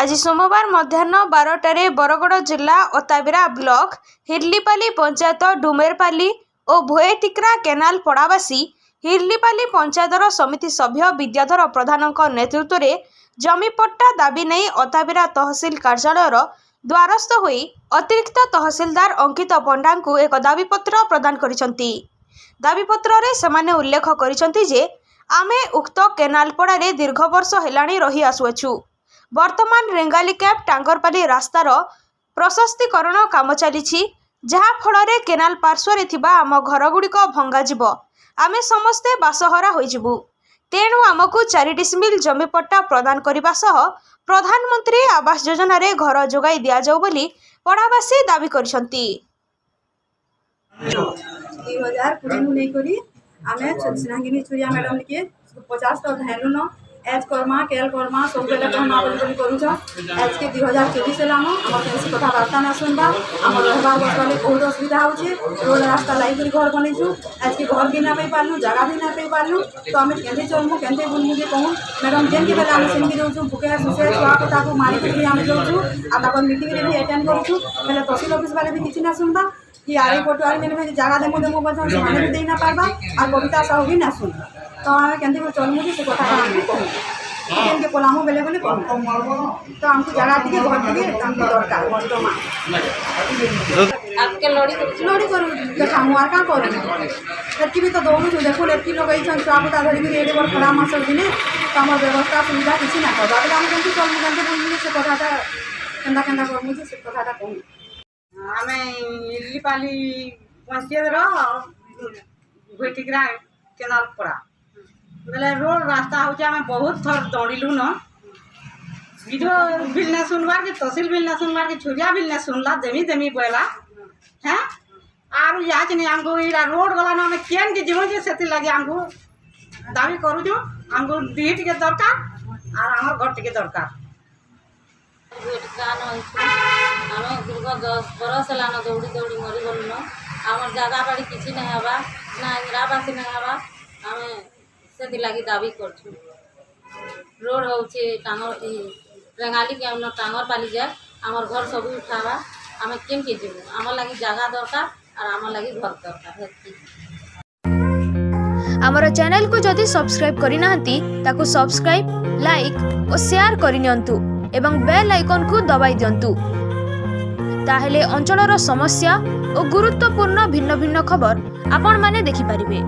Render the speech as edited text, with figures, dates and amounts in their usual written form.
आज सोमवार मध्याह्न 12टारे बरगड़ जिला अताबिरा ब्लॉक हिरलीपाली पंचायत डुमेरपाली और भोएटिक्रा केनाल पड़ावासी हिरलीपाली पंचायतर समिति सभ्य विद्याधर प्रधान नेतृत्व में जमीपट्टा दाबी नहीं अताबिरा तहसिल कार्यालय द्वारस्थ होई अतिरिक्त तहसिलदार अंकित पंडा को एक दाबीपत्र प्रदान करिसंती। दाबीपत्र रे सेमाने उल्लेख करिसंती जे आमे उक्त केनाल पड़ारे दीर्घ वर्ष हेलाणी रही आसुअछु। वर्तमान रेंगाली कैप टांगरपाली रास्तार प्रशस्तीकरण काम चली जहा फल केनाल पार्श्व थिबा आम घरगुड़िक भंगाजिब आमे समस्ते बासहरा होइजिबु। तेणु आमको 4 डिसमिल जमीपट्टा प्रदान करने सह प्रधानमंत्री आवास योजना रे घर जोगाई दिया जाऊ बोली पड़ावासी दाबी करिसंती। 2020 नहीं करी आमे स्नेहागिनी छुरिया मैडम के 50 तो धैनु न एज कर्मा केल कर्मा सब बेले तो हम आवेदन करू छ। एज के 2024 से लानो हमर केसी कथा वार्ता ना सुनबा हमर रहबार बसले बहुत असुविधा होची। रोड रास्ता लाई करी घर बनै छु एज के घर भी ना पे पालनु जगह भी ना पे पालनु तो हमें केंदे चलमु केंदे बुनमु के कहूं मैडम जेन के बेले हम सेन के दउ छु भुके सुसे छुआ कथा को मारी के हम दउ छु आ तापर मीटिंग रे भी अटेंड करू छु पहले तहसील ऑफिस वाले भी किछि ना सुनबा कि आरे पटवारी में जगह देमु बचा से माने दे ना पारबा आ कविता साहू भी ना सुन तो हमें केंदे को चलमु से कथा हम कहूं केन के कोलामो बेले बेले कहूं तो हमको जगह दिए घर दिए हमको दरकार वर्तमान आपके लोड़ी करू देखा मुआर का करू एतकी भी तो दोनों जो देखो एतकी लोग ऐछन छुआपुता धरी भी एडे बर खरा मास दिने तो हमर व्यवस्था सुविधा किछि ना करबा बेले हम केंति चलमु केंति बुझली से कथाटा केंदा केंदा करमु से कथाटा कहूं आमे हिरलीपाली पंचायत रो भोएटिक्रा केनाल पड़ा बेले रोड रास्ता हो आमे बहुत थर दौड़िलु न वीडियो बिल ना सुनवार के तहसील बिल ना सुनवार के छुरिया बिल ना सुनला देमी बोला हैं आरु याच नहीं हमको इरा रोड गला ना केन के जीवन जे सेति लागे हमको दाबी करू जो हमको डीट के दरकार और हमर घर के दरकार आम दीर्घ 10 बरस है दौड़ी दौड़ी मरी गलु न आम जगह बाड़ी किसी नहीं हवा ना इंदिरावासी नहीं हवा आम से लगी दाबी करछु। रोड होचे टांगर रेंगाली के हम टांगर पाली जाए आमर घर सब उठावा आम केम के जीवु आम लगी जगह दरकार और आम लगी घर दरकार। आमर चैनल को जदि सब्सक्राइब करि नाहंती ताकू सब्सक्राइब लाइक और शेयर करिनियंतु एवं बेल आइकन को दबाई दियंतु ताहेले अंचलर समस्या और गुरुत्वपूर्ण भिन्न भिन्न खबर आपण माने देखि परिबे।